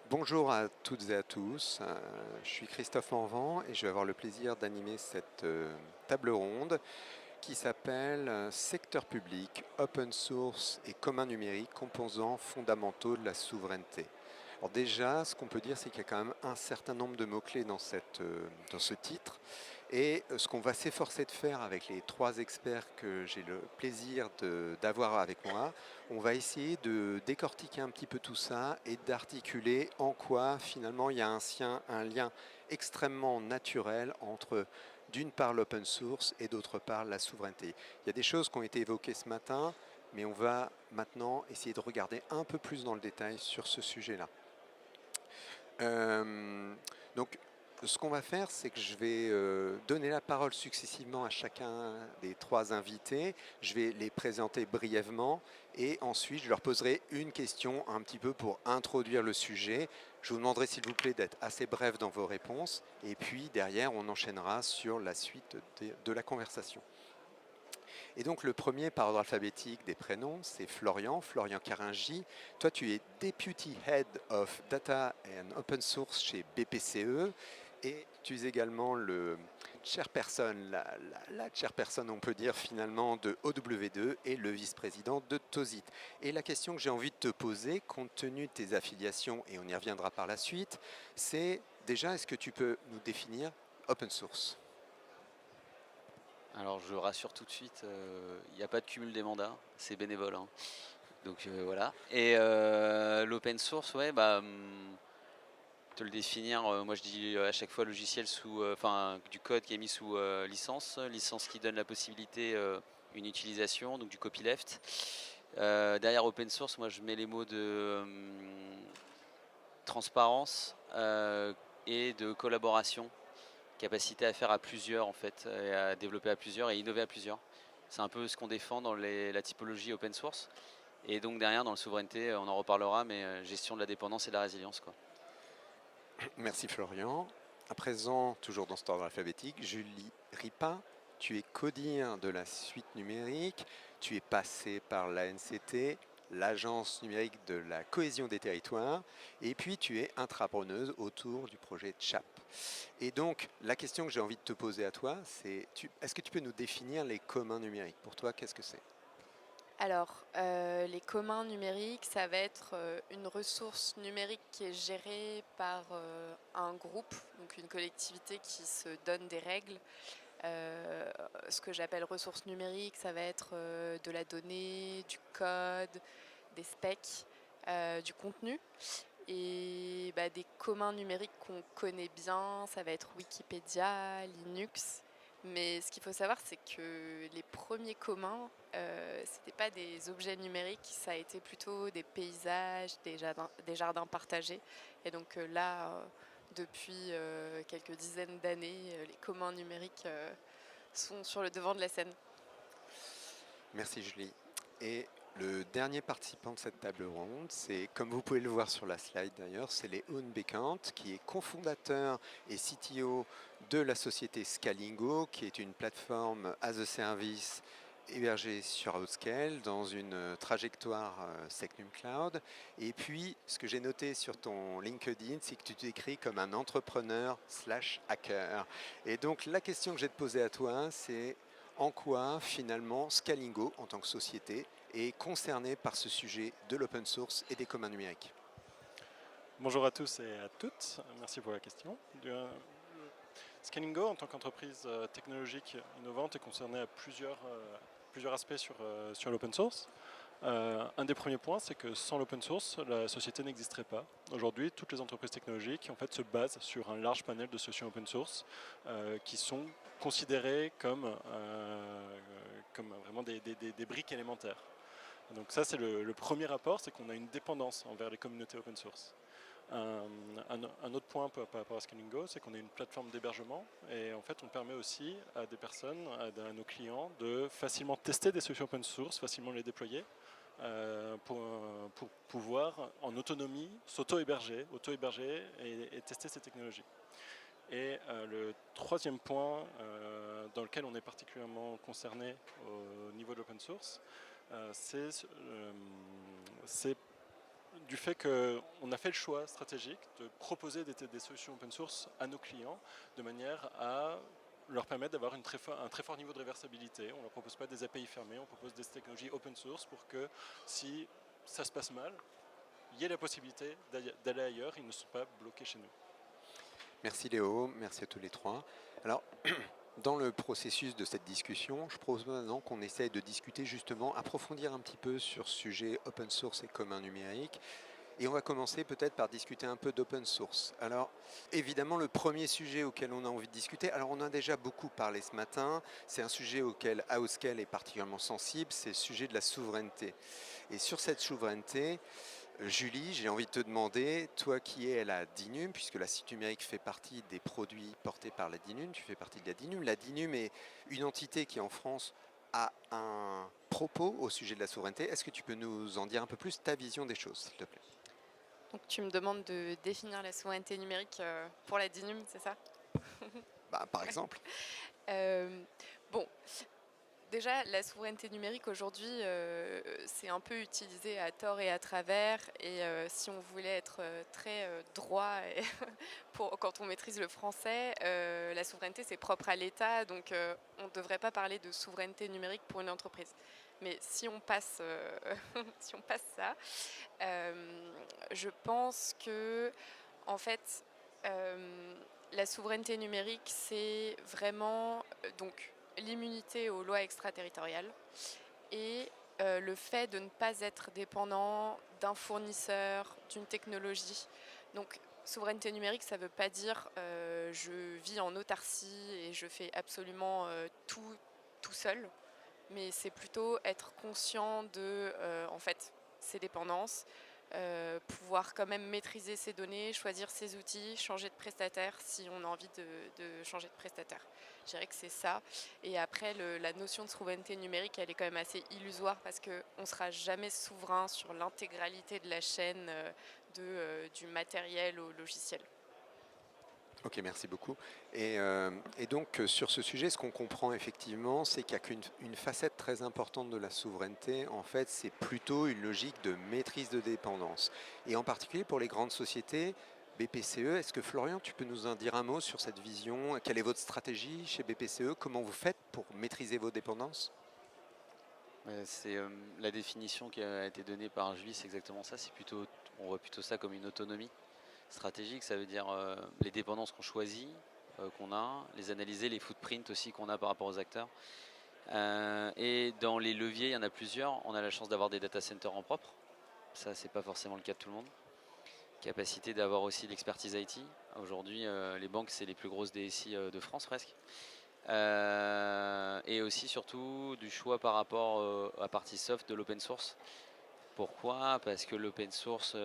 Bonjour à toutes et à tous, je suis Christophe Morvan et je vais avoir le plaisir d'animer cette table ronde qui s'appelle Secteur public, open source et commun numérique, composants fondamentaux de la souveraineté. Alors déjà, ce qu'on peut dire, c'est qu'il y a quand même un certain nombre de mots-clés dans ce titre. Et ce qu'on va s'efforcer de faire avec les trois experts que j'ai le plaisir d'avoir avec moi, on va essayer de décortiquer un petit peu tout ça et d'articuler en quoi finalement il y a un lien extrêmement naturel entre d'une part l'open source et d'autre part la souveraineté. Il y a des choses qui ont été évoquées ce matin, mais on va maintenant essayer de regarder un peu plus dans le détail sur ce sujet-là. Donc, ce qu'on va faire, c'est que je vais donner la parole successivement à chacun des trois invités. Je vais les présenter brièvement et ensuite je leur poserai une question un petit peu pour introduire le sujet. Je vous demanderai s'il vous plaît d'être assez bref dans vos réponses et puis derrière on enchaînera sur la suite de la conversation. Et donc le premier par ordre alphabétique des prénoms, c'est Florian, Florian Caringi. Toi, tu es Deputy Head of Data and Open Source chez BPCE et tu es également le chairperson, la chairperson, on peut dire finalement, de OW2 et le vice-président de TOSIT. Et la question que j'ai envie de te poser, compte tenu de tes affiliations, et on y reviendra par la suite, c'est déjà, est-ce que tu peux nous définir open source ? Alors je rassure tout de suite, il n'y a pas de cumul des mandats, c'est bénévole, hein. Donc voilà. Et l'open source, ouais, te le définir, moi je dis à chaque fois logiciel sous, du code qui est mis sous licence qui donne la possibilité une utilisation, donc du copyleft. Derrière open source, moi je mets les mots de transparence et de collaboration, capacité à faire à plusieurs en fait, et à développer à plusieurs et innover à plusieurs. C'est un peu ce qu'on défend dans la typologie open source. Et donc derrière, dans la souveraineté, on en reparlera, mais gestion de la dépendance et de la résilience, quoi. Merci Florian. À présent, toujours dans cet ordre alphabétique, Julie Ripa, tu es codir de la suite numérique, tu es passé par l'ANCT, l'Agence numérique de la cohésion des territoires, et puis tu es intrapreneuse autour du projet CHAP. Et donc, la question que j'ai envie de te poser à toi, c'est est-ce que tu peux nous définir les communs numériques? Pour toi, qu'est-ce que c'est? Alors, les communs numériques, ça va être une ressource numérique qui est gérée par un groupe, donc une collectivité qui se donne des règles. Ce que j'appelle ressources numériques, ça va être de la donnée, du code, des specs, du contenu. Et des communs numériques qu'on connaît bien, ça va être Wikipédia, Linux. Mais ce qu'il faut savoir, c'est que les premiers communs, c'était pas des objets numériques, ça a été plutôt des paysages, des jardins partagés. Et donc là, depuis quelques dizaines d'années, les communs numériques sont sur le devant de la scène. Merci Julie. Et le dernier participant de cette table ronde, c'est, comme vous pouvez le voir sur la slide d'ailleurs, c'est Léon Bécante, qui est cofondateur et CTO de la société Scalingo, qui est une plateforme as a service hébergée sur Outscale dans une trajectoire Secnum Cloud. Et puis, ce que j'ai noté sur ton LinkedIn, c'est que tu t'écris comme un entrepreneur slash hacker. Et donc, la question que j'ai de poser à toi, c'est en quoi finalement Scalingo en tant que société est concerné par ce sujet de l'open source et des communs numériques. Bonjour à tous et à toutes, merci pour la question. Scalingo, en tant qu'entreprise technologique innovante, est concerné à plusieurs aspects sur l'open source. Un des premiers points, c'est que sans l'open source, la société n'existerait pas. Aujourd'hui, toutes les entreprises technologiques en fait, se basent sur un large panel de solutions open source qui sont considérées comme vraiment des briques élémentaires. Donc ça, c'est le premier rapport, c'est qu'on a une dépendance envers les communautés open source. Un autre point par rapport à Scalingo, c'est qu'on est une plateforme d'hébergement et en fait on permet aussi à des personnes, à nos clients, de facilement tester des solutions open source, facilement les déployer pour pouvoir en autonomie s'auto-héberger et tester ces technologies. Et le troisième point dans lequel on est particulièrement concerné au niveau de l'open source, c'est du fait qu'on a fait le choix stratégique de proposer des solutions open source à nos clients de manière à leur permettre d'avoir un très fort niveau de réversibilité. On ne leur propose pas des API fermées, on propose des technologies open source pour que si ça se passe mal, il y ait la possibilité d'aller ailleurs, ils ne sont pas bloqués chez nous. Merci Léo, merci à tous les trois. Alors, dans le processus de cette discussion, je propose maintenant qu'on essaye de discuter justement, approfondir un petit peu sur ce sujet open source et commun numérique. Et on va commencer peut-être par discuter un peu d'open source. Alors, évidemment, le premier sujet auquel on a envie de discuter, alors on a déjà beaucoup parlé ce matin, c'est un sujet auquel Outscale est particulièrement sensible, c'est le sujet de la souveraineté. Et sur cette souveraineté, Julie, j'ai envie de te demander, toi qui es à la DINUM, puisque la Cité numérique fait partie des produits portés par la DINUM, tu fais partie de la DINUM. La DINUM est une entité qui en France a un propos au sujet de la souveraineté. Est-ce que tu peux nous en dire un peu plus ta vision des choses, s'il te plaît? Donc tu me demandes de définir la souveraineté numérique pour la DINUM, c'est ça? Par exemple. Bon, déjà, la souveraineté numérique aujourd'hui, c'est un peu utilisé à tort et à travers. Et si on voulait être très droit et quand on maîtrise le français, la souveraineté c'est propre à l'État, donc on ne devrait pas parler de souveraineté numérique pour une entreprise. Mais si on passe, si on passe ça, je pense que en fait, la souveraineté numérique c'est vraiment donc l'immunité aux lois extraterritoriales et le fait de ne pas être dépendant d'un fournisseur, d'une technologie. Donc, souveraineté numérique, ça ne veut pas dire je vis en autarcie et je fais absolument tout seul, mais c'est plutôt être conscient de en fait, ses dépendances, pouvoir quand même maîtriser ses données, choisir ses outils, changer de prestataire si on a envie de changer de prestataire. Je dirais que c'est ça. Et après, la notion de souveraineté numérique, elle est quand même assez illusoire parce qu'on ne sera jamais souverain sur l'intégralité de la chaîne du matériel au logiciel. Ok, merci beaucoup. Et donc, sur ce sujet, ce qu'on comprend effectivement, c'est qu'il n'y a qu'une facette très importante de la souveraineté. En fait, c'est plutôt une logique de maîtrise de dépendance. Et en particulier pour les grandes sociétés, BPCE, est-ce que Florian, tu peux nous en dire un mot sur cette vision? Quelle est votre stratégie chez BPCE? Comment vous faites pour maîtriser vos dépendances? C'est la définition qui a été donnée par Julie, c'est exactement ça. On voit plutôt ça comme une autonomie stratégique. Ça veut dire les dépendances qu'on choisit, qu'on a, les analyser, les footprints aussi qu'on a par rapport aux acteurs. Et dans les leviers, il y en a plusieurs. On a la chance d'avoir des data centers en propre. Ça, c'est pas forcément le cas de tout le monde. Capacité d'avoir aussi l'expertise IT. Aujourd'hui, les banques, c'est les plus grosses DSI de France presque. Et aussi surtout du choix par rapport à la partie soft de l'open source. Pourquoi? Parce que l'open source,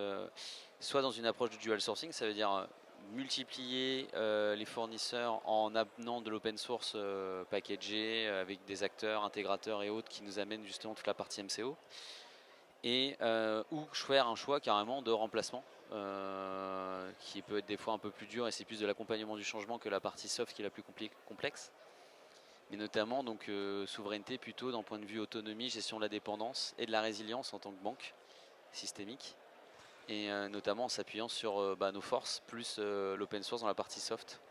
soit dans une approche du dual sourcing, ça veut dire multiplier les fournisseurs en amenant de l'open source packagé avec des acteurs, intégrateurs et autres qui nous amènent justement toute la partie MCO. Et ou faire un choix carrément de remplacement qui peut être des fois un peu plus dur, et c'est plus de l'accompagnement du changement que la partie soft qui est la plus complexe. Mais notamment donc souveraineté plutôt d'un point de vue autonomie, gestion de la dépendance et de la résilience en tant que banque systémique, et notamment en s'appuyant sur nos forces plus l'open source dans la partie soft.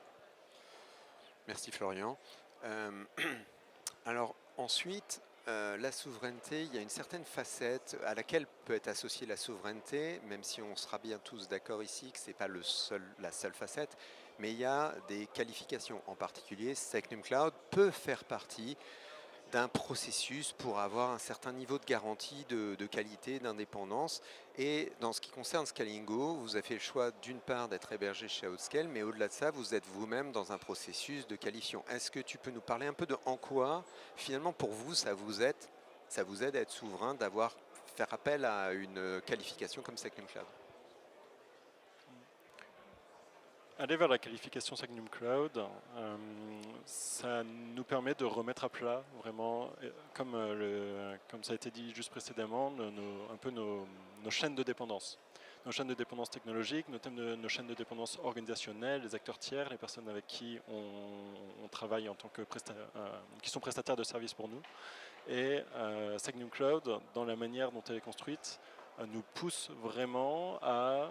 Merci Florian. Alors ensuite, la souveraineté, il y a une certaine facette à laquelle peut être associée la souveraineté, même si on sera bien tous d'accord ici que ce n'est pas la seule facette, mais il y a des qualifications. En particulier, Secnum Cloud peut faire partie d'un processus pour avoir un certain niveau de garantie de qualité, d'indépendance. Et dans ce qui concerne Scalingo, vous avez fait le choix d'une part d'être hébergé chez Outscale, mais au-delà de ça, vous êtes vous-même dans un processus de qualification. Est-ce que tu peux nous parler un peu de en quoi, finalement, pour vous, ça vous aide à être souverain, faire appel à une qualification comme Secnum Cloud? Aller vers la qualification Secnum Cloud, ça nous permet de remettre à plat vraiment, comme ça a été dit juste précédemment, un peu nos chaînes de dépendance. Nos chaînes de dépendance technologiques, nos chaînes de dépendance organisationnelles, les acteurs tiers, les personnes avec qui on travaille en tant que qui sont prestataires de services pour nous. Et Secnum Cloud, dans la manière dont elle est construite, nous pousse vraiment à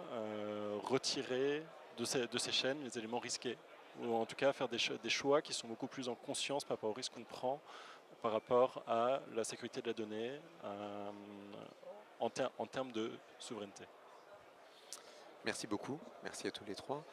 retirer de ces chaînes les éléments risqués, ou en tout cas faire des choix qui sont beaucoup plus en conscience par rapport au risque qu'on prend par rapport à la sécurité de la donnée en termes de souveraineté. Merci beaucoup, merci à tous les trois.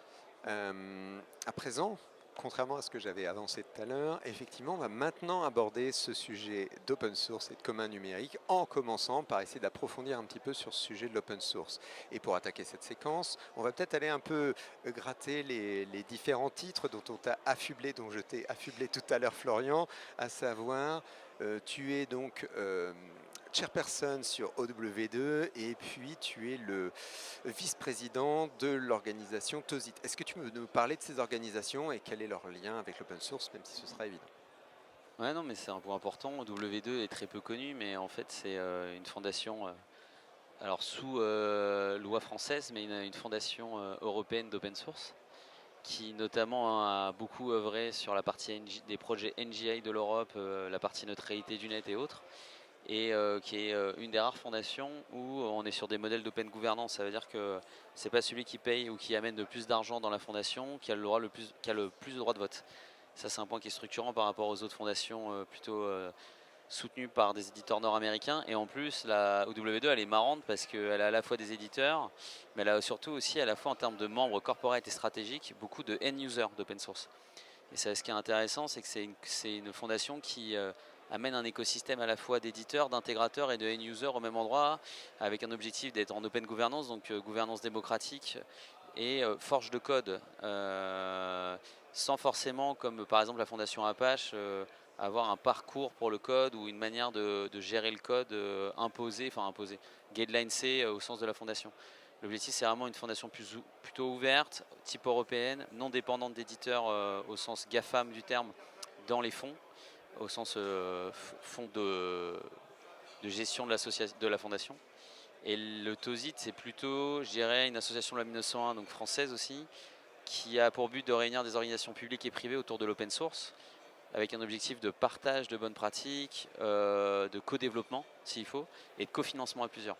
À présent, contrairement à ce que j'avais avancé tout à l'heure, effectivement, on va maintenant aborder ce sujet d'open source et de commun numérique en commençant par essayer d'approfondir un petit peu sur ce sujet de l'open source. Et pour attaquer cette séquence, on va peut-être aller un peu gratter les différents titres dont on t'a affublé, dont je t'ai affublé tout à l'heure, Florian, à savoir, tu es donc chairperson sur OW2 et puis tu es le vice-président de l'organisation TOSIT. Est-ce que tu peux nous parler de ces organisations et quel est leur lien avec l'open source, même si ce sera évident? Ouais, non, mais c'est un point important. W2 est très peu connu, mais en fait, c'est une fondation, alors sous loi française, mais une fondation européenne d'open source, qui notamment a beaucoup œuvré sur la partie des projets NGI de l'Europe, la partie neutralité du net et autres, et qui est une des rares fondations où on est sur des modèles d'open gouvernance. Ça veut dire que c'est pas celui qui paye ou qui amène le plus d'argent dans la fondation qui a le plus de droits de vote. Ça, c'est un point qui est structurant par rapport aux autres fondations plutôt soutenues par des éditeurs nord-américains. Et en plus, la OW2, elle est marrante parce qu'elle a à la fois des éditeurs, mais elle a surtout aussi, à la fois en termes de membres corporate et stratégiques, beaucoup de end-users d'open source. Et ça, ce qui est intéressant, c'est que c'est une fondation qui amène un écosystème à la fois d'éditeurs, d'intégrateurs et de end-users au même endroit, avec un objectif d'être en open gouvernance, donc gouvernance démocratique et forge de code, sans forcément, comme par exemple la fondation Apache, avoir un parcours pour le code ou une manière de gérer le code imposé, guideline C au sens de la fondation. L'objectif, c'est vraiment une fondation plutôt ouverte, type européenne, non dépendante d'éditeurs au sens GAFAM du terme, dans les fonds, au sens fonds de gestion de la fondation. Et le TOSIT, c'est plutôt, je dirais, une association de la 1901, donc française aussi, qui a pour but de réunir des organisations publiques et privées autour de l'open source, avec un objectif de partage de bonnes pratiques, de co-développement s'il faut, et de cofinancement à plusieurs.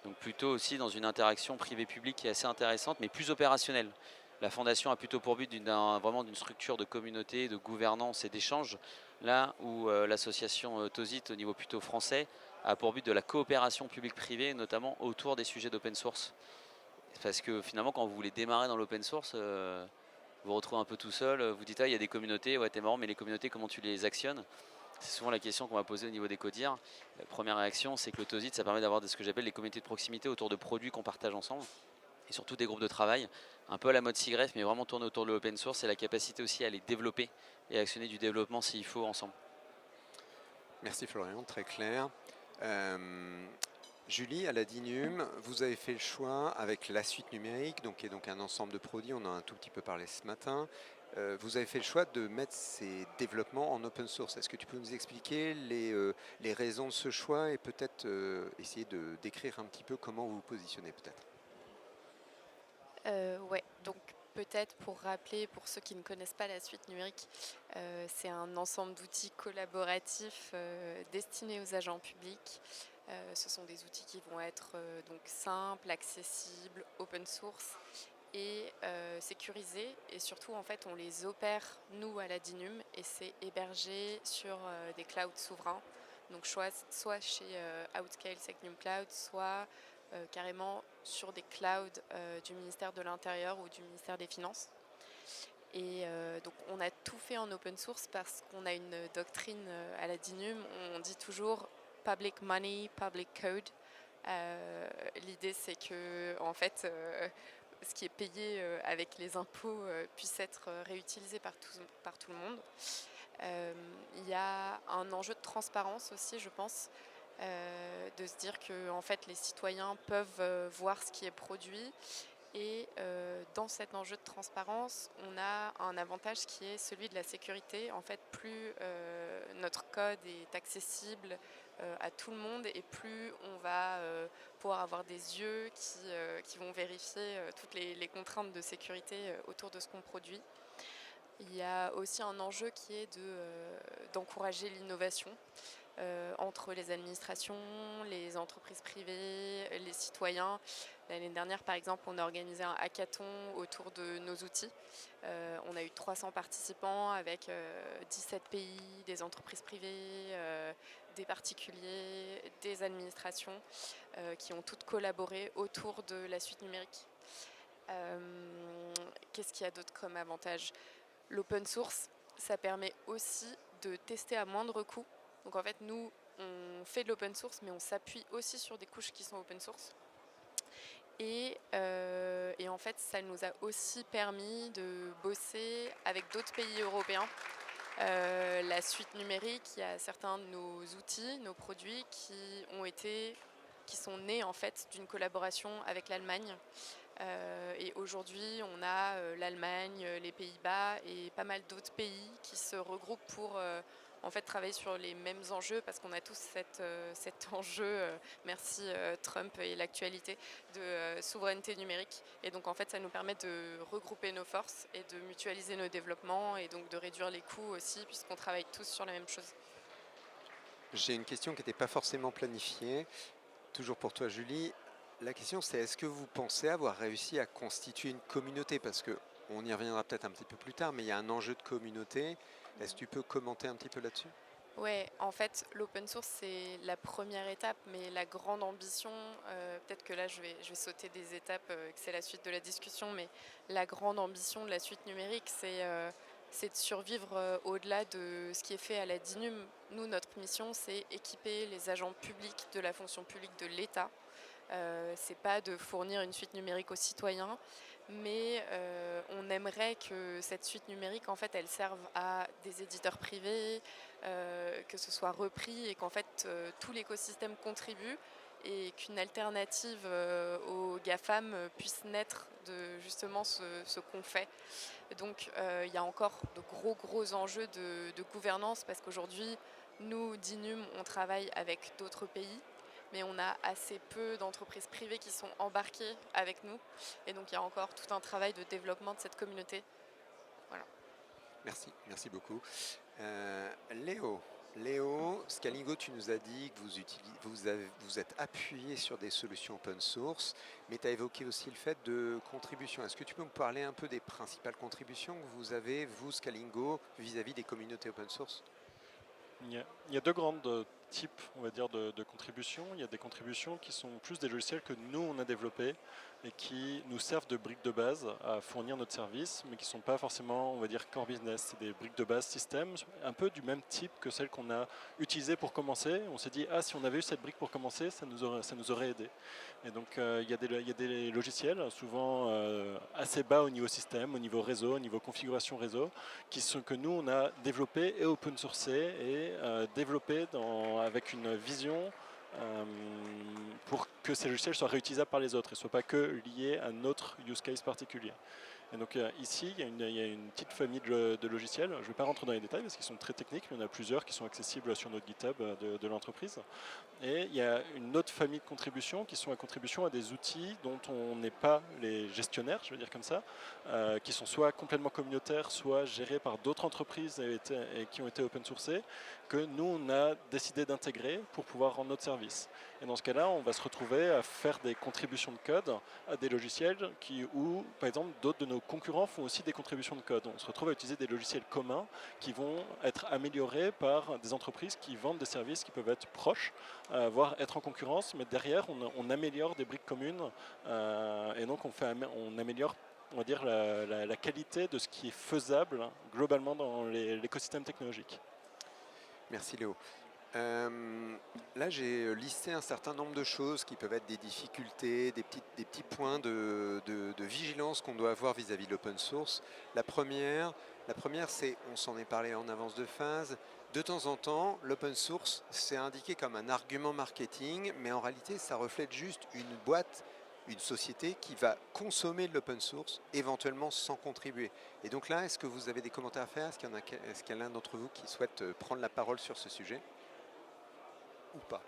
Donc plutôt aussi dans une interaction privée-publique qui est assez intéressante, mais plus opérationnelle. La fondation a plutôt pour but vraiment d'une structure de communauté, de gouvernance et d'échange, là où l'association TOSIT, au niveau plutôt français, a pour but de la coopération publique-privée, notamment autour des sujets d'open source. Parce que finalement, quand vous voulez démarrer dans l'open source, vous vous retrouvez un peu tout seul, vous dites, ah, il y a des communautés, ouais, t'es marrant, mais les communautés, comment tu les actionnes? C'est souvent la question qu'on va poser au niveau des CODIR. La première réaction, c'est que le TOSIT, ça permet d'avoir ce que j'appelle les communautés de proximité autour de produits qu'on partage ensemble, et surtout des groupes de travail, un peu à la mode SIGREF, mais vraiment tourné autour de l'open source et la capacité aussi à les développer et actionner du développement s'il faut ensemble. Merci Florian, très clair. Julie, à la DINUM, vous avez fait le choix avec la suite numérique, qui est donc un ensemble de produits, on en a un tout petit peu parlé ce matin. Vous avez fait le choix de mettre ces développements en open source. Est-ce que tu peux nous expliquer les raisons de ce choix et peut-être essayer de décrire un petit peu comment vous vous positionnez peut-être? Ouais, donc peut-être pour rappeler, pour ceux qui ne connaissent pas la suite numérique, c'est un ensemble d'outils collaboratifs destinés aux agents publics. Ce sont des outils qui vont être donc simples, accessibles, open source et sécurisés. Et surtout, en fait, on les opère, nous, à la DINUM, et c'est hébergé sur des clouds souverains. Donc soit chez Outscale Secnum Cloud, soit carrément sur des clouds du ministère de l'Intérieur ou du ministère des Finances. Et donc on a tout fait en open source parce qu'on a une doctrine à la DINUM, on dit toujours public money, public code. L'idée c'est que en fait ce qui est payé avec les impôts puisse être réutilisé par tout le monde. Il y a un enjeu de transparence aussi, je pense, de se dire que en fait, les citoyens peuvent voir ce qui est produit. Et dans cet enjeu de transparence, on a un avantage qui est celui de la sécurité. En fait, plus notre code est accessible à tout le monde et plus on va pouvoir avoir des yeux qui vont vérifier toutes les contraintes de sécurité autour de ce qu'on produit. Il y a aussi un enjeu qui est d'encourager l'innovation. entre les administrations, les entreprises privées, les citoyens. L'année dernière, par exemple, on a organisé un hackathon autour de nos outils. On a eu 300 participants avec 17 pays, des entreprises privées, des particuliers, des administrations qui ont toutes collaboré autour de la suite numérique. Qu'est-ce qu'il y a d'autre comme avantage? L'open source, ça permet aussi de tester à moindre coût. Donc en fait, nous, on fait de l'open source, mais on s'appuie aussi sur des couches qui sont open source. Et en fait, ça nous a aussi permis de bosser avec d'autres pays européens. La suite numérique, il y a certains de nos outils, nos produits qui sont nés en fait d'une collaboration avec l'Allemagne. Et aujourd'hui, on a l'Allemagne, les Pays-Bas et pas mal d'autres pays qui se regroupent pour en fait travailler sur les mêmes enjeux parce qu'on a tous cet enjeu, merci Trump et l'actualité, de souveraineté numérique. Et donc en fait, ça nous permet de regrouper nos forces et de mutualiser nos développements et donc de réduire les coûts aussi puisqu'on travaille tous sur la même chose. J'ai une question qui n'était pas forcément planifiée, toujours pour toi Julie. La question c'est est-ce que vous pensez avoir réussi à constituer une communauté? Parce qu'on y reviendra peut-être un petit peu plus tard, mais il y a un enjeu de communauté. Est-ce que tu peux commenter un petit peu là-dessus? Ouais, en fait, l'open source, c'est la première étape, mais la grande ambition, peut-être que là, je vais sauter des étapes, que c'est la suite de la discussion, mais la grande ambition de la suite numérique, c'est de survivre au-delà de ce qui est fait à la DINUM. Nous, notre mission, c'est équiper les agents publics de la fonction publique de l'État. C'est pas de fournir une suite numérique aux citoyens, mais on aimerait que cette suite numérique, en fait, elle serve à des éditeurs privés, que ce soit repris et qu'en fait tout l'écosystème contribue et qu'une alternative aux GAFAM puisse naître de justement ce qu'on fait. Donc il y a encore de gros enjeux de gouvernance parce qu'aujourd'hui, nous, DINUM, on travaille avec d'autres pays, mais on a assez peu d'entreprises privées qui sont embarquées avec nous. Et donc il y a encore tout un travail de développement de cette communauté. Voilà. Merci beaucoup. Léo, Scalingo, tu nous as dit que vous êtes appuyé sur des solutions open source, mais tu as évoqué aussi le fait de contribution. Est-ce que tu peux me parler un peu des principales contributions que vous avez, vous, Scalingo, vis-à-vis des communautés open source? Il y a deux grandes types, on va dire, de contributions. Il y a des contributions qui sont plus des logiciels que nous, on a développés et qui nous servent de briques de base à fournir notre service, mais qui ne sont pas forcément, on va dire, core business. C'est des briques de base système, un peu du même type que celles qu'on a utilisées pour commencer. On s'est dit, ah, si on avait eu cette brique pour commencer, ça nous aurait aidé. Et donc, il y a des logiciels, souvent assez bas au niveau système, au niveau réseau, au niveau configuration réseau, que nous, on a développés et open sourcés et développés avec une vision pour que ces logiciels soient réutilisables par les autres et ne soient pas que liés à notre use case particulier. Et donc ici, il y a une petite famille de logiciels. Je ne vais pas rentrer dans les détails parce qu'ils sont très techniques, mais il y en a plusieurs qui sont accessibles sur notre GitHub de l'entreprise. Et il y a une autre famille de contributions qui sont la contribution à des outils dont on n'est pas les gestionnaires, je veux dire comme ça, qui sont soit complètement communautaires, soit gérés par d'autres entreprises et qui ont été open sourcés, que nous, on a décidé d'intégrer pour pouvoir rendre notre service. Et dans ce cas-là, on va se retrouver à faire des contributions de code à des logiciels où, par exemple, d'autres de nos concurrents font aussi des contributions de code. On se retrouve à utiliser des logiciels communs qui vont être améliorés par des entreprises qui vendent des services qui peuvent être proches, voire être en concurrence, mais derrière, on améliore des briques communes et donc on améliore, on va dire, la qualité de ce qui est faisable globalement dans l'écosystème technologique. Merci Léo. Là, j'ai listé un certain nombre de choses qui peuvent être des difficultés, des petits points de vigilance qu'on doit avoir vis-à-vis de l'open source. La première, c'est, on s'en est parlé en avance de phase, de temps en temps, l'open source, c'est indiqué comme un argument marketing, mais en réalité, ça reflète juste une boîte, une société qui va consommer de l'open source, éventuellement sans contribuer. Et donc là, est-ce que vous avez des commentaires à faire? Est-ce qu'il y a l'un d'entre vous qui souhaite prendre la parole sur ce sujet? Ou pas?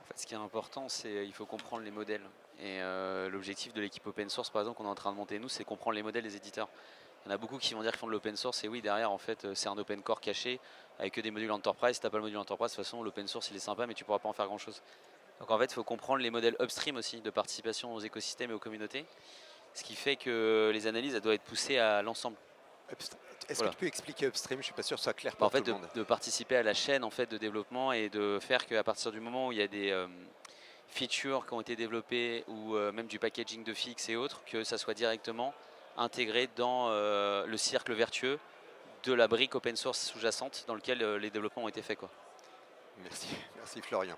En fait, ce qui est important, c'est il faut comprendre les modèles. Et l'objectif de l'équipe open source, par exemple, qu'on est en train de monter nous, c'est comprendre les modèles des éditeurs. Il y en a beaucoup qui vont dire qu'ils font de l'open source et oui, derrière, en fait, c'est un open core caché avec que des modules enterprise. Si tu n'as pas le module enterprise, de toute façon, l'open source, il est sympa, mais tu ne pourras pas en faire grand-chose. Donc en fait, il faut comprendre les modèles upstream aussi de participation aux écosystèmes et aux communautés, ce qui fait que les analyses, elles doivent être poussées à l'ensemble. Est-ce Voilà. que tu peux expliquer upstream? Je suis pas sûr que ce soit clair En pour fait, tout le monde. de participer à la chaîne en fait, de développement et de faire qu'à partir du moment où il y a des features qui ont été développées ou même du packaging de fixe et autres, que ça soit directement intégré dans le cercle vertueux de la brique open source sous-jacente dans lequel les développements ont été faits, quoi. Merci, merci Florian.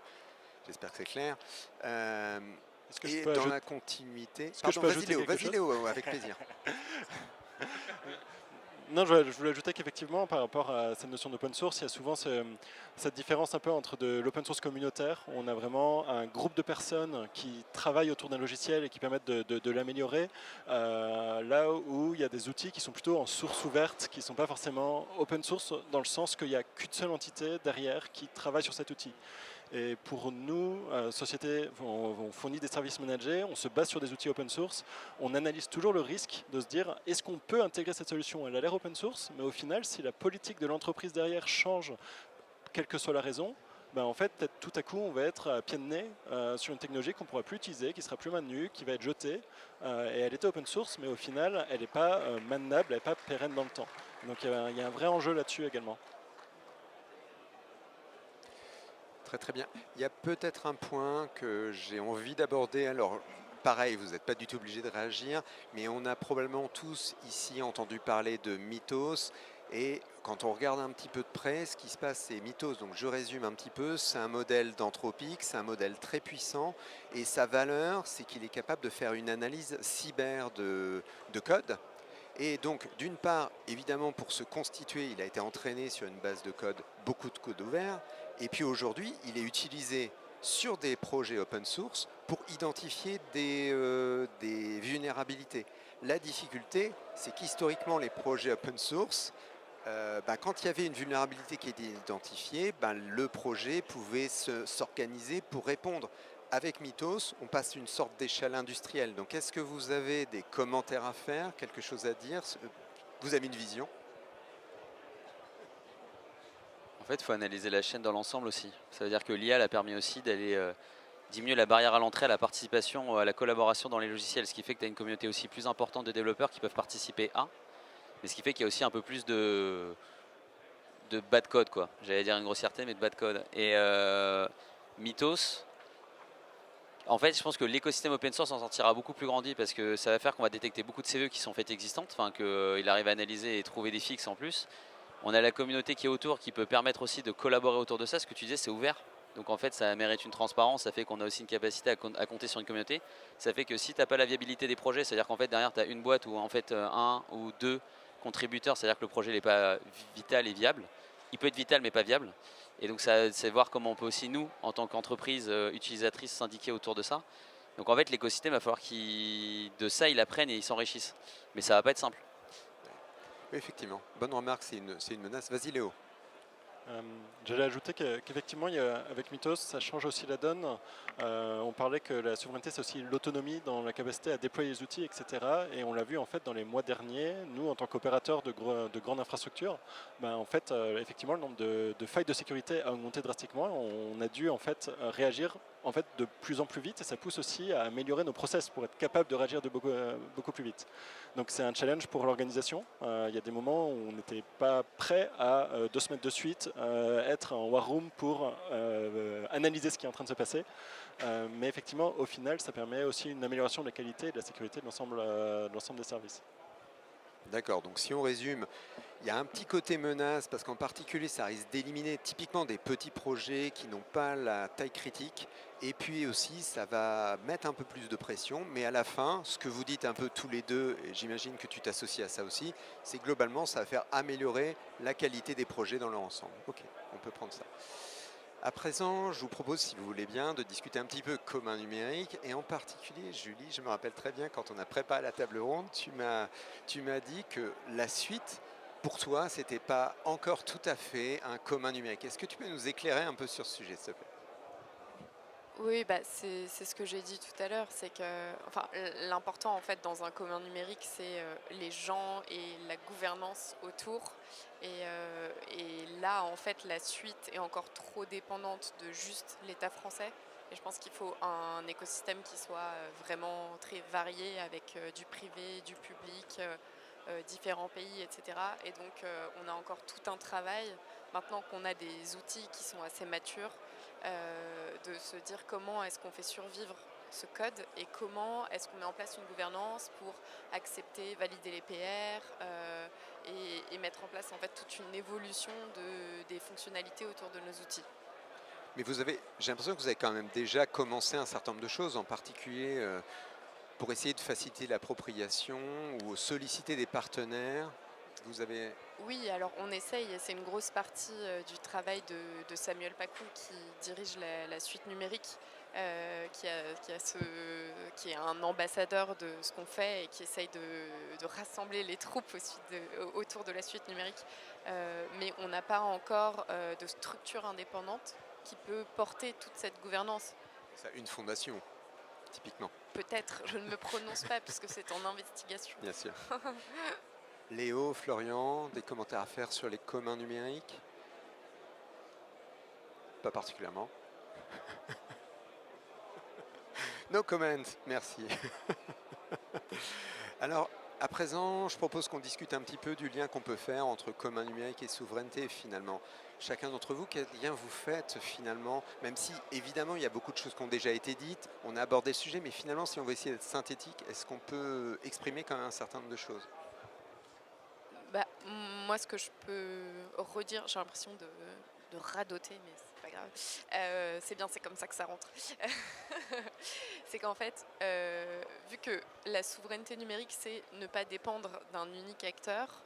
J'espère que c'est clair. Est-ce que je Et peux dans ajouter- la continuité... est-ce que je Pardon, peux vas-y ajouter Léo, quelque vas-y chose Léo, avec plaisir. Non, je voulais ajouter qu'effectivement, par rapport à cette notion d'open source, il y a souvent cette différence un peu entre de l'open source communautaire, où on a vraiment un groupe de personnes qui travaillent autour d'un logiciel et qui permettent de l'améliorer, là où il y a des outils qui sont plutôt en source ouverte, qui ne sont pas forcément open source, dans le sens qu'il n'y a qu'une seule entité derrière qui travaille sur cet outil. Et pour nous, société, on fournit des services managés, on se base sur des outils open source, on analyse toujours le risque de se dire est-ce qu'on peut intégrer cette solution? Elle a l'air open source, mais au final, si la politique de l'entreprise derrière change, quelle que soit la raison, ben en fait, peut-être tout à coup, on va être à pied de nez sur une technologie qu'on ne pourra plus utiliser, qui sera plus maintenue, qui va être jetée. Et elle était open source, mais au final, elle n'est pas maintenable, elle n'est pas pérenne dans le temps. Donc il y a un vrai enjeu là-dessus également. Très très bien. Il y a peut-être un point que j'ai envie d'aborder. Alors, pareil, vous n'êtes pas du tout obligé de réagir, mais on a probablement tous ici entendu parler de Mythos. Et quand on regarde un petit peu de près, ce qui se passe, c'est Mythos. Donc, je résume un petit peu. C'est un modèle d'Anthropic, c'est un modèle très puissant. Et sa valeur, c'est qu'il est capable de faire une analyse cyber de code. Et donc, d'une part, évidemment, pour se constituer, il a été entraîné sur une base de code, beaucoup de code ouvert. Et puis aujourd'hui, il est utilisé sur des projets open source pour identifier des vulnérabilités. La difficulté, c'est qu'historiquement, les projets open source, quand il y avait une vulnérabilité qui était identifiée, le projet pouvait s'organiser pour répondre. Avec Mythos, on passe une sorte d'échelle industrielle. Donc, est-ce que vous avez des commentaires à faire, quelque chose à dire? Vous avez une vision? En fait, il faut analyser la chaîne dans l'ensemble aussi. Ça veut dire que l'IA a permis aussi d'aller diminuer la barrière à l'entrée, à la participation, à la collaboration dans les logiciels, ce qui fait que tu as une communauté aussi plus importante de développeurs qui peuvent participer à, mais ce qui fait qu'il y a aussi un peu plus de bad code, quoi. J'allais dire une grossièreté, mais de bad code. Et Mythos, en fait, je pense que l'écosystème open source en sortira beaucoup plus grandi parce que ça va faire qu'on va détecter beaucoup de CVE qui sont faites existantes, enfin qu'il arrive à analyser et trouver des fixes en plus. On a la communauté qui est autour qui peut permettre aussi de collaborer autour de ça. Ce que tu disais, c'est ouvert. Donc en fait, ça mérite une transparence, ça fait qu'on a aussi une capacité à compter sur une communauté. Ça fait que si tu n'as pas la viabilité des projets, c'est-à-dire qu'en fait derrière tu as une boîte ou en fait un ou deux contributeurs, c'est-à-dire que le projet n'est pas vital et viable. Il peut être vital mais pas viable. Et donc c'est voir comment on peut aussi nous, en tant qu'entreprise utilisatrice, syndiquer autour de ça. Donc en fait l'écosystème, il va falloir de ça il apprenne et il s'enrichisse. Mais ça va pas être simple. Oui, effectivement. Bonne remarque, c'est une menace. Vas-y Léo. J'allais ajouter qu'effectivement, avec Mythos, ça change aussi la donne. On parlait que la souveraineté, c'est aussi l'autonomie dans la capacité à déployer les outils, etc. Et on l'a vu en fait dans les mois derniers, nous, en tant qu'opérateurs de grandes infrastructures, en fait, effectivement, le nombre de failles de sécurité a augmenté drastiquement. On a dû en fait réagir en fait de plus en plus vite, et ça pousse aussi à améliorer nos process pour être capable de réagir de beaucoup plus vite. Donc c'est un challenge pour l'organisation. Il y a des moments où on n'était pas prêt à 2 semaines de suite être en war room pour analyser ce qui est en train de se passer. Mais effectivement, au final, ça permet aussi une amélioration de la qualité et de la sécurité de l'ensemble des services. D'accord, donc si on résume, il y a un petit côté menace parce qu'en particulier ça risque d'éliminer typiquement des petits projets qui n'ont pas la taille critique, et puis aussi ça va mettre un peu plus de pression, mais à la fin, ce que vous dites un peu tous les deux, et j'imagine que tu t'associes à ça aussi, c'est globalement ça va faire améliorer la qualité des projets dans leur ensemble. Ok, on peut prendre ça. À présent, je vous propose, si vous voulez bien, de discuter un petit peu commun numérique, et en particulier, Julie, je me rappelle très bien quand on a préparé la table ronde, tu m'as dit que la suite, pour toi, c'était pas encore tout à fait un commun numérique. Est-ce que tu peux nous éclairer un peu sur ce sujet, s'il te plaît? Oui, bah, c'est ce que j'ai dit tout à l'heure, c'est que enfin, l'important en fait dans un commun numérique, c'est les gens et la gouvernance autour. Et là, en fait, la suite est encore trop dépendante de juste l'État français. Et je pense qu'il faut un écosystème qui soit vraiment très varié avec du privé, du public, différents pays, etc. Et donc, on a encore tout un travail, maintenant qu'on a des outils qui sont assez matures, de se dire comment est-ce qu'on fait survivre ce code et comment est-ce qu'on met en place une gouvernance pour accepter, valider les PR et mettre en place en fait toute une évolution des fonctionnalités autour de nos outils. Mais j'ai l'impression que vous avez quand même déjà commencé un certain nombre de choses, en particulier pour essayer de faciliter l'appropriation ou solliciter des partenaires. Vous avez... Oui, alors on essaye, et c'est une grosse partie du travail de Samuel Pacou qui dirige la suite numérique, qui est un ambassadeur de ce qu'on fait et qui essaye de rassembler les troupes autour de la suite numérique. Mais on n'a pas encore de structure indépendante qui peut porter toute cette gouvernance. Une fondation, typiquement. Peut-être, je ne me prononce pas puisque c'est en investigation. Bien sûr. Léo, Florian, des commentaires à faire sur les communs numériques? Pas particulièrement. No comment, merci. Alors, à présent, je propose qu'on discute un petit peu du lien qu'on peut faire entre commun numérique et souveraineté, finalement. Chacun d'entre vous, quel lien vous faites, finalement, même si, évidemment, il y a beaucoup de choses qui ont déjà été dites, on a abordé le sujet, mais finalement, si on veut essayer d'être synthétique, est-ce qu'on peut exprimer quand même un certain nombre de choses? Bah, moi, ce que je peux redire, j'ai l'impression de radoter, mais c'est pas grave. C'est bien, c'est comme ça que ça rentre. C'est qu'en fait, vu que la souveraineté numérique, c'est ne pas dépendre d'un unique acteur,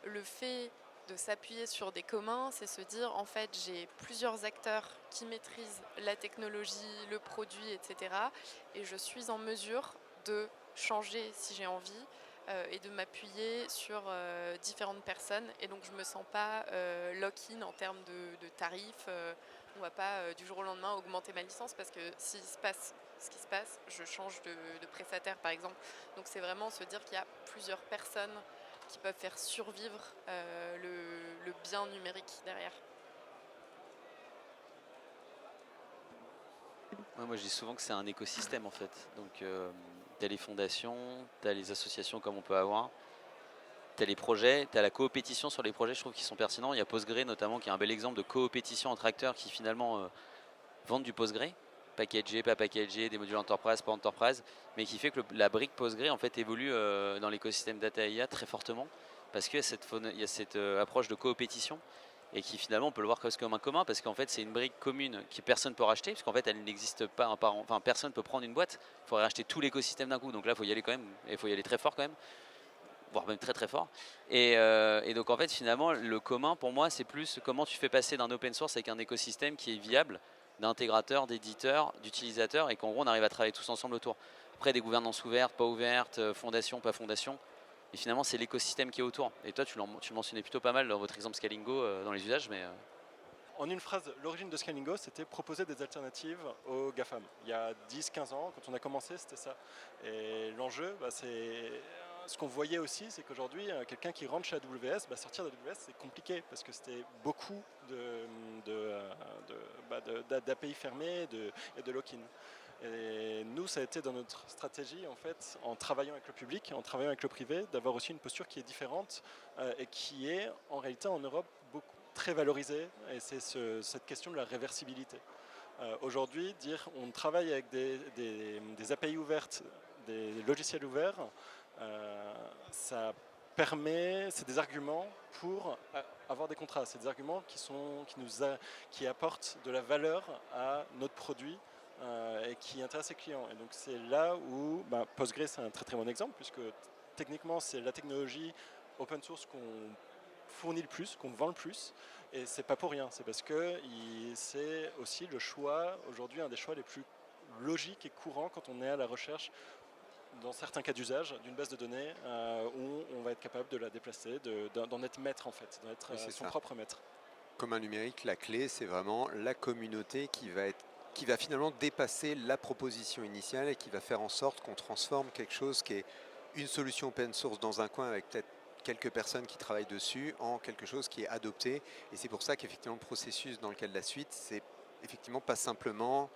le fait de s'appuyer sur des communs, c'est se dire, en fait, j'ai plusieurs acteurs qui maîtrisent la technologie, le produit, etc. Et je suis en mesure de changer si j'ai envie et de m'appuyer sur différentes personnes. Et donc, je ne me sens pas lock-in en termes de tarifs. On ne va pas du jour au lendemain augmenter ma licence parce que s'il se passe ce qui se passe, je change de prestataire, par exemple. Donc, c'est vraiment se dire qu'il y a plusieurs personnes qui peuvent faire survivre le bien numérique derrière. Ouais, moi je dis souvent que c'est un écosystème en fait. Donc tu as les fondations, tu as les associations comme on peut avoir, tu as les projets, tu as la coopétition sur les projets, je trouve qu'ils sont pertinents. Il y a Postgre notamment qui est un bel exemple de coopétition entre acteurs qui finalement vendent du Postgre, packagé, pas packagé, des modules enterprise, pas enterprise, mais qui fait que la brique Postgre en fait évolue dans l'écosystème Data IA très fortement parce qu'il y a cette approche de coopétition et qui finalement on peut le voir comme un commun parce qu'en fait c'est une brique commune que personne ne peut racheter parce qu'en fait elle n'existe pas, enfin personne ne peut prendre une boîte, il faudrait racheter tout l'écosystème d'un coup, donc là il faut y aller quand même, et il faut y aller très fort quand même, voire même très très fort. Et donc en fait finalement le commun pour moi c'est plus comment tu fais passer d'un open source avec un écosystème qui est viable, d'intégrateurs, d'éditeurs, d'utilisateurs, et qu'en gros on arrive à travailler tous ensemble autour. Après des gouvernances ouvertes, pas ouvertes, fondation, pas fondation. Et finalement c'est l'écosystème qui est autour. Et toi tu le mentionnais plutôt pas mal dans votre exemple Scalingo dans les usages, mais... En une phrase, l'origine de Scalingo, c'était proposer des alternatives aux GAFAM. Il y a 10-15 ans, quand on a commencé, c'était ça. Et l'enjeu, c'est... Ce qu'on voyait aussi, c'est qu'aujourd'hui, quelqu'un qui rentre chez AWS, sortir d'AWS, c'est compliqué parce que c'était beaucoup d'API fermées et de lock-in. Et nous, ça a été dans notre stratégie, en fait, en travaillant avec le public, en travaillant avec le privé, d'avoir aussi une posture qui est différente et qui est, en réalité, en Europe, très valorisée. Et c'est cette question de la réversibilité. Aujourd'hui, dire on travaille avec des API ouvertes, des logiciels ouverts, ça permet, c'est des arguments pour avoir des contrats. C'est des arguments qui apportent de la valeur à notre produit et qui intéressent les clients. Et donc c'est là où Postgre c'est un très très bon exemple puisque techniquement c'est la technologie open source qu'on fournit le plus, qu'on vend le plus. Et c'est pas pour rien, c'est parce que c'est aussi le choix, aujourd'hui un des choix les plus logiques et courants quand on est à la recherche, dans certains cas d'usage, d'une base de données où on va être capable de la déplacer, d'en être maître en fait, d'en être son propre maître. Comme un numérique, la clé, c'est vraiment la communauté qui va être qui va finalement dépasser la proposition initiale et qui va faire en sorte qu'on transforme quelque chose qui est une solution open source dans un coin avec peut-être quelques personnes qui travaillent dessus en quelque chose qui est adopté. Et c'est pour ça qu'effectivement le processus dans le cas de la suite, c'est effectivement pas simplement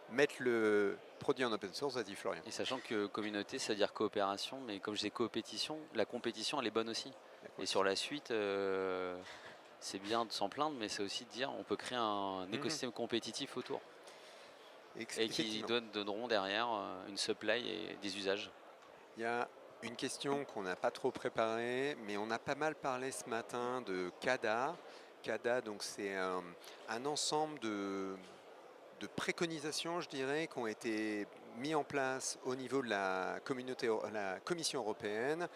mettre le produit en open source. Vas-y Florian. Et sachant que communauté, ça veut dire coopération, mais comme je dis coopétition, la compétition, elle est bonne aussi. Et sur la suite, c'est bien de s'en plaindre, mais c'est aussi de dire on peut créer un écosystème compétitif autour. Et qui donneront derrière une supply et des usages. Il y a une question qu'on n'a pas trop préparée, mais on a pas mal parlé ce matin de CADA. CADA, donc c'est un ensemble de préconisations, je dirais, qui ont été mis en place au niveau de la Commission européenne,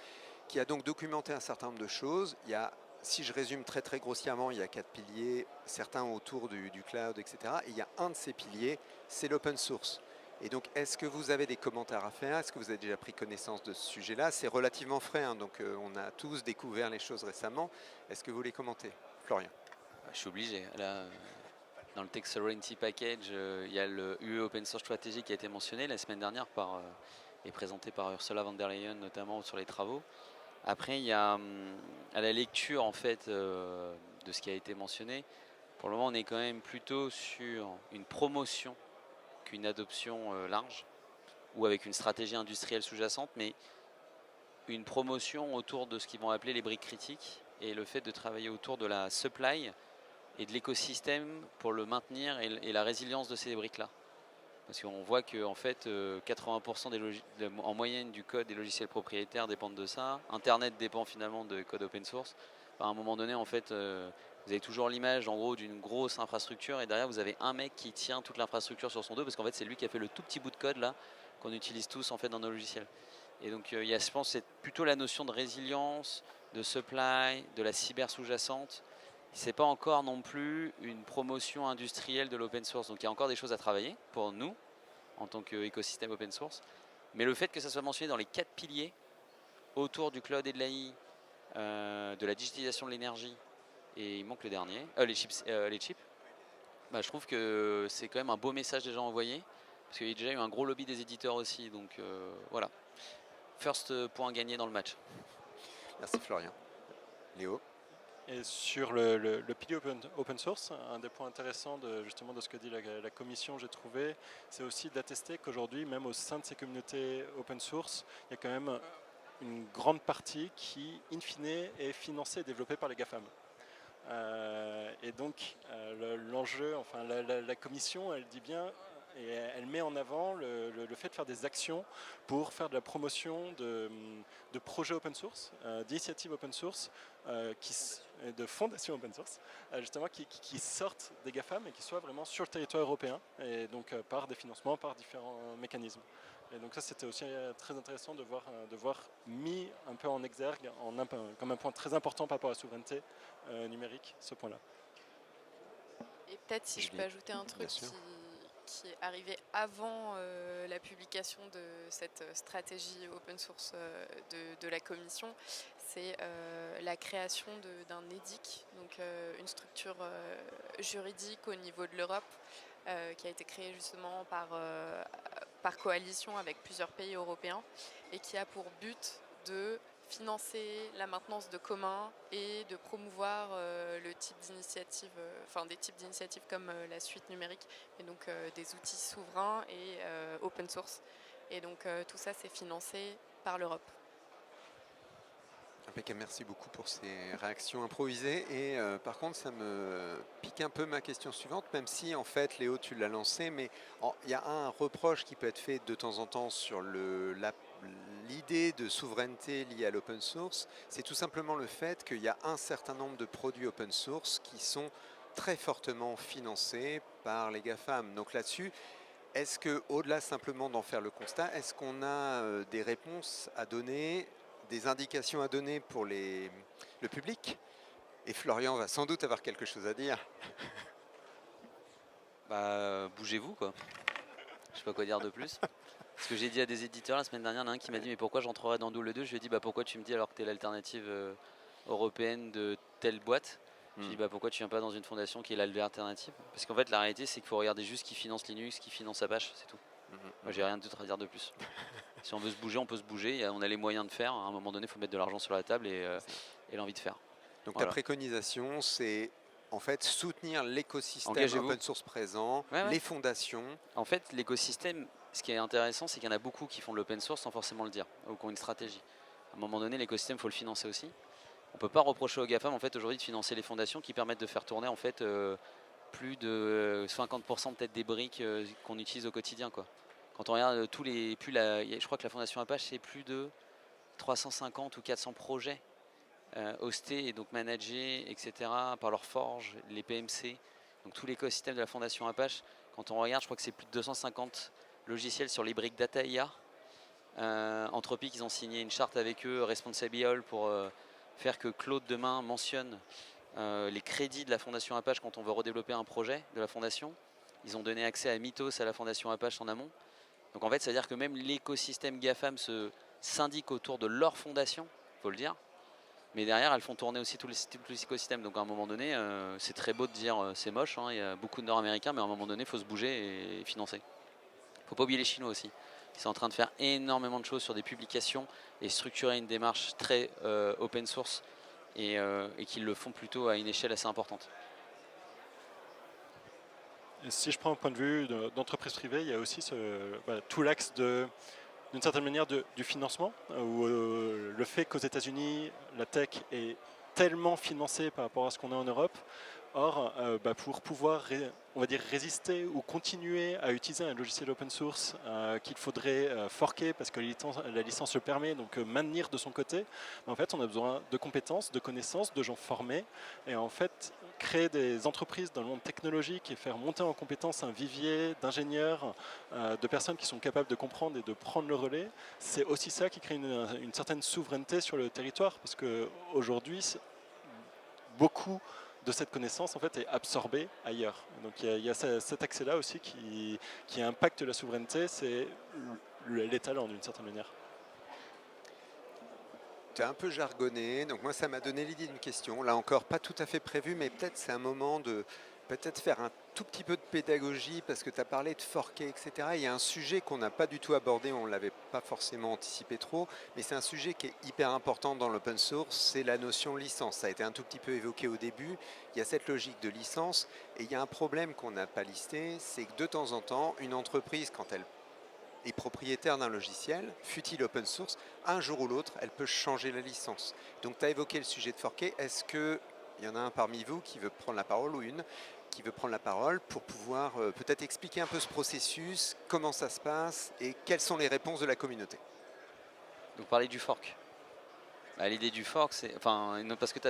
qui a donc documenté un certain nombre de choses. Il y a, si je résume très très grossièrement, il y a 4 piliers, certains autour du cloud, etc. Et il y a un de ces piliers, c'est l'open source. Et donc, est-ce que vous avez des commentaires à faire? Est-ce que vous avez déjà pris connaissance de ce sujet-là? C'est relativement frais, hein, donc on a tous découvert les choses récemment. Est-ce que vous les commentez? Florian? Je suis obligé. Là, dans le Tech Sovereignty Package, il y a le UE Open Source Strategy qui a été mentionné la semaine dernière et présenté par Ursula von der Leyen, notamment sur les travaux. Après, il y a à la lecture en fait, de ce qui a été mentionné, pour le moment, on est quand même plutôt sur une promotion qu'une adoption large, ou avec une stratégie industrielle sous-jacente, mais une promotion autour de ce qu'ils vont appeler les briques critiques, et le fait de travailler autour de la supply et de l'écosystème pour le maintenir et la résilience de ces briques-là. Parce qu'on voit que en fait, 80% en moyenne du code des logiciels propriétaires dépendent de ça. Internet dépend finalement de code open source. À un moment donné, en fait, vous avez toujours l'image en gros d'une grosse infrastructure et derrière vous avez un mec qui tient toute l'infrastructure sur son dos parce qu'en fait c'est lui qui a fait le tout petit bout de code là qu'on utilise tous en fait dans nos logiciels. Et donc il y a, je pense, c'est plutôt la notion de résilience, de supply, de la cyber sous-jacente. C'est pas encore non plus une promotion industrielle de l'open source. Donc il y a encore des choses à travailler pour nous en tant qu'écosystème open source. Mais le fait que ça soit mentionné dans les 4 piliers autour du cloud et de l'AI, de la digitalisation de l'énergie, et il manque le dernier, les chips, bah, je trouve que c'est quand même un beau message déjà envoyé, parce qu'il y a déjà eu un gros lobby des éditeurs aussi, donc voilà. First point gagné dans le match. Merci Florian. Léo? Et sur le pilier open source, un des points intéressants justement de ce que dit la commission, j'ai trouvé, c'est aussi d'attester qu'aujourd'hui, même au sein de ces communautés open source, il y a quand même une grande partie qui, in fine, est financée et développée par les GAFAM. Et donc, l'enjeu, enfin la commission, elle dit bien, et elle met en avant le fait de faire des actions pour faire de la promotion de projets open source, d'initiatives open source, de fondations open source, justement qui sortent des GAFAM et qui soient vraiment sur le territoire européen, et donc par des financements, par différents mécanismes. Et donc ça, c'était aussi très intéressant de voir mis un peu en exergue, comme un point très important par rapport à la souveraineté numérique, ce point-là. Et peut-être si je peux ajouter un truc qui est arrivé avant la publication de cette stratégie open source de la Commission, c'est la création d'un EDIC, donc une structure juridique au niveau de l'Europe qui a été créée justement par coalition avec plusieurs pays européens et qui a pour but de financer la maintenance de communs et de promouvoir le type d'initiative, des types d'initiatives comme la suite numérique, et donc des outils souverains et open source. Et donc tout ça, c'est financé par l'Europe. Impeccable, merci beaucoup pour ces réactions improvisées. Et par contre, ça me pique un peu ma question suivante, même si en fait, Léo, tu l'as lancé, mais il y a un reproche qui peut être fait de temps en temps sur l'idée de souveraineté liée à l'open source. C'est tout simplement le fait qu'il y a un certain nombre de produits open source qui sont très fortement financés par les GAFAM. Donc là-dessus, est-ce que, au-delà simplement d'en faire le constat, est-ce qu'on a des réponses à donner, des indications à donner pour le public? Et Florian va sans doute avoir quelque chose à dire. Bah, bougez-vous quoi. Je sais pas quoi dire de plus. Ce que j'ai dit à des éditeurs la semaine dernière, il y en a un qui m'a dit mais pourquoi j'entrerais dans Double 2? Je lui ai dit bah pourquoi tu me dis alors que tu es l'alternative européenne de telle boîte? Je dis pourquoi tu viens pas dans une fondation qui est l'alternative? Parce qu'en fait la réalité c'est qu'il faut regarder juste qui finance Linux, qui finance Apache, c'est tout. Moi j'ai rien d'autre à dire de plus. Si on veut se bouger, on peut se bouger, on a les moyens de faire. À un moment donné, il faut mettre de l'argent sur la table et l'envie de faire. Donc Voilà. ta préconisation, c'est en fait soutenir l'écosystème Engagez-vous. open source présent, Ouais. les fondations. En fait, l'écosystème, ce qui est intéressant, c'est qu'il y en a beaucoup qui font de l'open source sans forcément le dire, ou qui ont une stratégie. À un moment donné, l'écosystème, il faut le financer aussi. On ne peut pas reprocher aux GAFAM en fait, aujourd'hui de financer les fondations qui permettent de faire tourner en fait, plus de 50% peut-être des briques qu'on utilise au quotidien, quoi. Quand on regarde tous les... je crois que la fondation Apache, c'est plus de 350 ou 400 projets hostés et donc managés, etc., par leur forge, les PMC, donc tout l'écosystème de la fondation Apache. Quand on regarde, je crois que c'est plus de 250 logiciels sur les briques Data IA. Anthropic, ils ont signé une charte avec eux, Responsible, pour faire que Claude demain mentionne les crédits de la fondation Apache quand on veut redévelopper un projet de la fondation. Ils ont donné accès à Mythos à la fondation Apache en amont. Donc en fait, ça veut dire que même l'écosystème GAFAM se syndique autour de leur fondation, il faut le dire. Mais derrière, elles font tourner aussi tout l'écosystème. Donc à un moment donné, c'est très beau de dire c'est moche, hein, il y a beaucoup de Nord-Américains, mais à un moment donné, il faut se bouger et financer. Il ne faut pas oublier les Chinois aussi. Ils sont en train de faire énormément de choses sur des publications et structurer une démarche très open source et qu'ils le font plutôt à une échelle assez importante. Et si je prends un point de vue d'entreprise privée, il y a aussi tout l'axe d'une certaine manière du financement, où le fait qu'aux États-Unis, la tech est tellement financée par rapport à ce qu'on a en Europe. Or, pour pouvoir on va dire résister ou continuer à utiliser un logiciel open source qu'il faudrait forker parce que la licence le permet, donc maintenir de son côté, en fait, on a besoin de compétences, de connaissances, de gens formés. Et en fait, créer des entreprises dans le monde technologique et faire monter en compétences un vivier d'ingénieurs, de personnes qui sont capables de comprendre et de prendre le relais, c'est aussi ça qui crée une certaine souveraineté sur le territoire. Parce qu'aujourd'hui, beaucoup de cette connaissance en fait est absorbée ailleurs. Donc il y a cet accès-là aussi qui impacte la souveraineté, c'est les talents d'une certaine manière. Tu as un peu jargonné, donc moi ça m'a donné l'idée d'une question. Là encore, pas tout à fait prévu, mais peut-être c'est un moment de peut-être faire un tout petit peu de pédagogie parce que tu as parlé de forquer, etc. Il y a un sujet qu'on n'a pas du tout abordé, on ne l'avait pas forcément anticipé trop, mais c'est un sujet qui est hyper important dans l'open source, c'est la notion de licence. Ça a été un tout petit peu évoqué au début, il y a cette logique de licence et il y a un problème qu'on n'a pas listé, c'est que de temps en temps, une entreprise, quand elle est propriétaire d'un logiciel, fut-il open source, un jour ou l'autre, elle peut changer la licence. Donc tu as évoqué le sujet de forquer, est-ce qu'il y en a un parmi vous qui veut prendre la parole ou une qui veut prendre la parole pour pouvoir peut-être expliquer un peu ce processus, comment ça se passe et quelles sont les réponses de la communauté? Donc parler du fork. L'idée du fork, c'est, enfin, parce que tu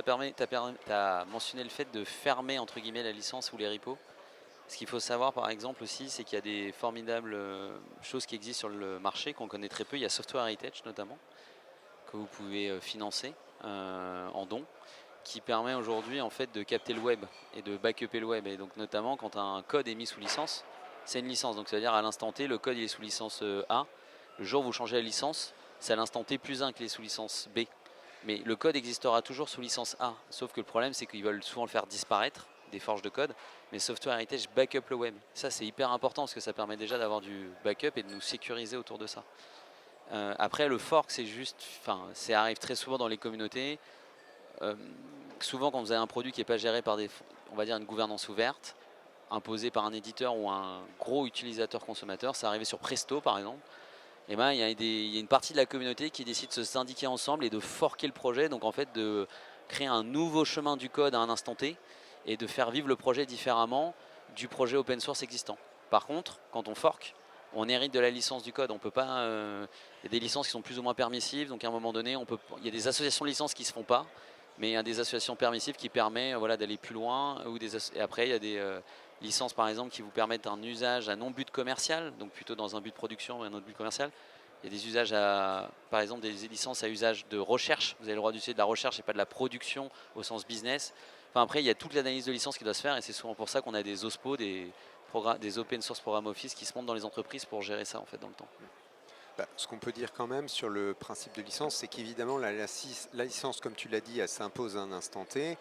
as mentionné le fait de fermer entre guillemets la licence ou les repos. Ce qu'il faut savoir par exemple aussi, c'est qu'il y a des formidables choses qui existent sur le marché qu'on connaît très peu. Il y a Software Heritage notamment, que vous pouvez financer en don, qui permet aujourd'hui en fait de capter le web et de backuper le web. Et donc notamment quand un code est mis sous licence, c'est une licence. Donc ça veut dire à l'instant T, le code il est sous licence A. Le jour où vous changez la licence, c'est à l'instant T plus 1 qu'il est sous licence B. Mais le code existera toujours sous licence A. Sauf que le problème c'est qu'ils veulent souvent le faire disparaître des forges de code. Mais Software Heritage backup le web. Ça c'est hyper important parce que ça permet déjà d'avoir du backup et de nous sécuriser autour de ça. Après le fork c'est juste, ça arrive très souvent dans les communautés. Souvent quand vous avez un produit qui n'est pas géré par on va dire une gouvernance ouverte, imposée par un éditeur ou un gros utilisateur consommateur, ça arrivait sur Presto par exemple, et ben, il y a une partie de la communauté qui décide de se syndiquer ensemble et de forker le projet, donc en fait de créer un nouveau chemin du code à un instant T et de faire vivre le projet différemment du projet open source existant. Par contre, quand on fork, on hérite de la licence du code. On peut pas. Il y a des licences qui sont plus ou moins permissives, donc à un moment donné, il y a des associations de licences qui se font pas, mais il y a des associations permissives qui permettent d'aller plus loin. Et après, il y a des licences par exemple qui vous permettent un usage à non but commercial, donc plutôt dans un but de production et un autre but commercial. Il y a des usages par exemple des licences à usage de recherche. Vous avez le droit d'utiliser de la recherche et pas de la production au sens business. Après, il y a toute l'analyse de licence qui doit se faire et c'est souvent pour ça qu'on a des OSPO, des Open Source Program Office qui se montent dans les entreprises pour gérer ça en fait dans le temps. Ce qu'on peut dire quand même sur le principe de licence, c'est qu'évidemment la licence, comme tu l'as dit, elle s'impose à un instant T.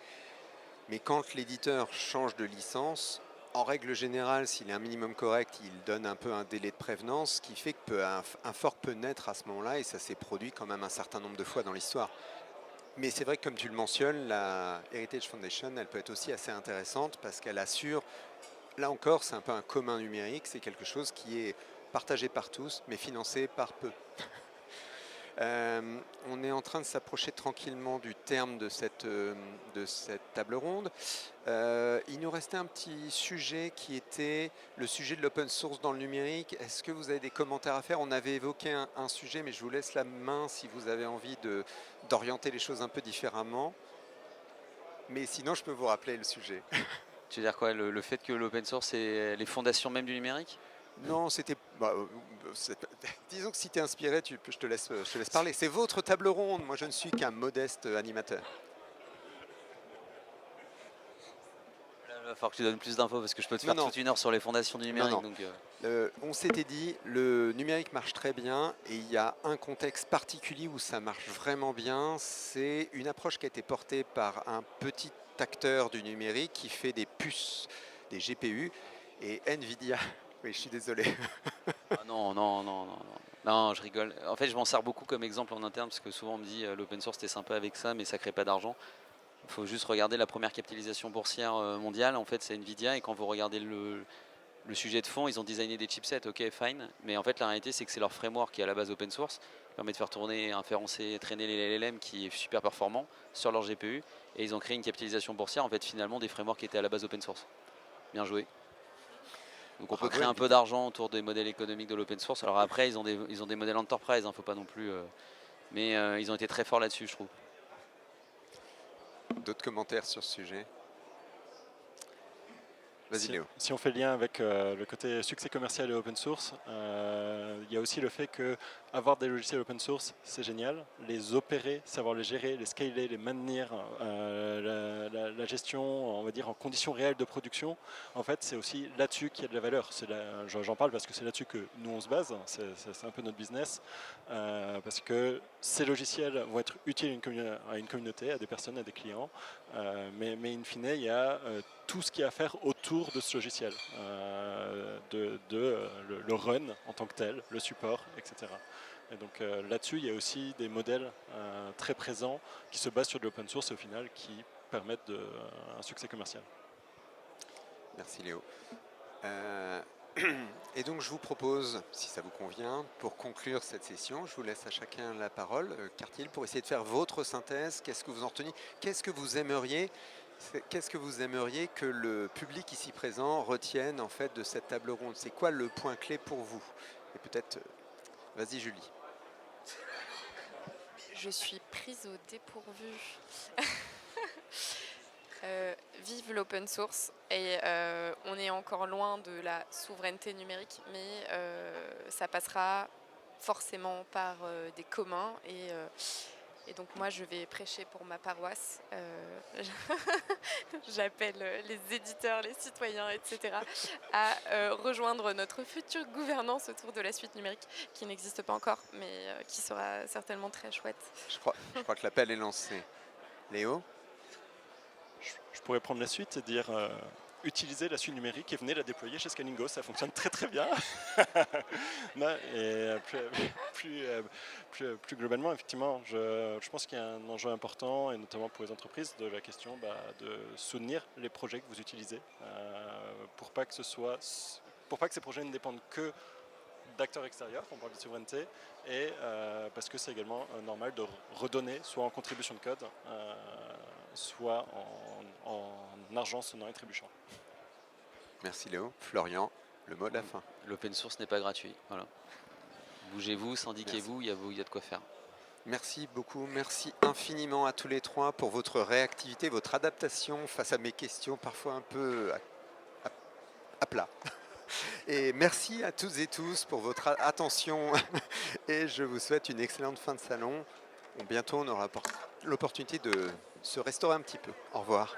Mais quand l'éditeur change de licence, en règle générale, s'il est un minimum correct, il donne un peu un délai de prévenance, ce qui fait qu'un fork peut naître à ce moment-là, et ça s'est produit quand même un certain nombre de fois dans l'histoire. Mais c'est vrai que comme tu le mentionnes, la Heritage Foundation, elle peut être aussi assez intéressante parce qu'elle assure, là encore, c'est un peu un commun numérique, c'est quelque chose qui est partagé par tous, mais financé par peu. On est en train de s'approcher tranquillement du terme de cette table ronde. Il nous restait un petit sujet qui était le sujet de l'open source dans le numérique. Est-ce que vous avez des commentaires à faire? On avait évoqué un sujet, mais je vous laisse la main si vous avez envie d'orienter les choses un peu différemment. Mais sinon, je peux vous rappeler le sujet. Tu veux dire quoi, le fait que l'open source c'est les fondations même du numérique? Non, c'était. Disons que si tu es inspiré, je te laisse parler. C'est votre table ronde. Moi, je ne suis qu'un modeste animateur. Là, il va falloir que tu donnes plus d'infos parce que je peux te faire Non. toute une heure sur les fondations du numérique. Non. Donc, on s'était dit, le numérique marche très bien et il y a un contexte particulier où ça marche vraiment bien. C'est une approche qui a été portée par un petit acteur du numérique qui fait des puces, des GPU, et Nvidia. Oui, je suis désolé. Ah non, je rigole. En fait, je m'en sers beaucoup comme exemple en interne parce que souvent on me dit l'open source c'était sympa avec ça, mais ça crée pas d'argent. Il faut juste regarder la première capitalisation boursière mondiale. En fait, c'est Nvidia, et quand vous regardez le sujet de fond, ils ont designé des chipsets, ok, fine, mais en fait la réalité c'est que c'est leur framework qui est à la base open source, qui permet de faire tourner, inférencer, traîner les LLM, qui est super performant sur leur GPU, et ils ont créé une capitalisation boursière en fait finalement des frameworks qui étaient à la base open source. Bien joué. Donc on peut créer un peu d'argent autour des modèles économiques de l'open source. Alors après ils ont des modèles enterprise, faut pas non plus, mais ils ont été très forts là-dessus, je trouve. D'autres commentaires sur ce sujet? Vas-y Léo. Si on fait le lien avec le côté succès commercial et open source, il y a aussi le fait que avoir des logiciels open source, c'est génial. Les opérer, savoir les gérer, les scaler, les maintenir, la gestion, on va dire en conditions réelles de production, en fait, c'est aussi là-dessus qu'il y a de la valeur. J'en parle parce que c'est là-dessus que nous on se base. C'est un peu notre business, parce que ces logiciels vont être utiles à une communauté, à des personnes, à des clients, mais in fine, il y a tout ce qu'il y a à faire autour de ce logiciel, le run en tant que tel, le support, etc. Et donc là-dessus, il y a aussi des modèles très présents qui se basent sur de l'open source et au final qui permettent un succès commercial. Merci Léo. Et donc je vous propose, si ça vous convient, pour conclure cette session, je vous laisse à chacun la parole, Quartil, pour essayer de faire votre synthèse. Qu'est-ce que vous en retenez? Qu'est-ce que vous aimeriez que le public ici présent retienne en fait de cette table ronde? C'est quoi le point clé pour vous? Et peut-être, vas-y Julie. Je suis prise au dépourvu. Vive l'open source, et on est encore loin de la souveraineté numérique, mais ça passera forcément par des communs, et donc moi je vais prêcher pour ma paroisse. J'appelle les éditeurs, les citoyens, etc. à rejoindre notre future gouvernance autour de la suite numérique, qui n'existe pas encore, mais qui sera certainement très chouette. Je crois que l'appel est lancé. Léo? Je pourrais prendre la suite et dire utilisez la suite numérique et venez la déployer chez Scalingo, ça fonctionne très très bien. Et plus globalement, effectivement, je pense qu'il y a un enjeu important, et notamment pour les entreprises, de la question de soutenir les projets que vous utilisez pour pas que ces projets ne dépendent que d'acteurs extérieurs, on parle de souveraineté, et parce que c'est également normal de redonner, soit en contribution de code, soit en argent sonnant et trébuchant. Merci Léo. Florian, le mot de la fin. L'open source n'est pas gratuit. Voilà. Bougez-vous, syndiquez-vous, il y a de quoi faire. Merci beaucoup, merci infiniment à tous les trois pour votre réactivité, votre adaptation face à mes questions parfois un peu à plat. Et merci à toutes et tous pour votre attention et je vous souhaite une excellente fin de salon. Bientôt on aura l'opportunité de se restaurer un petit peu. Au revoir.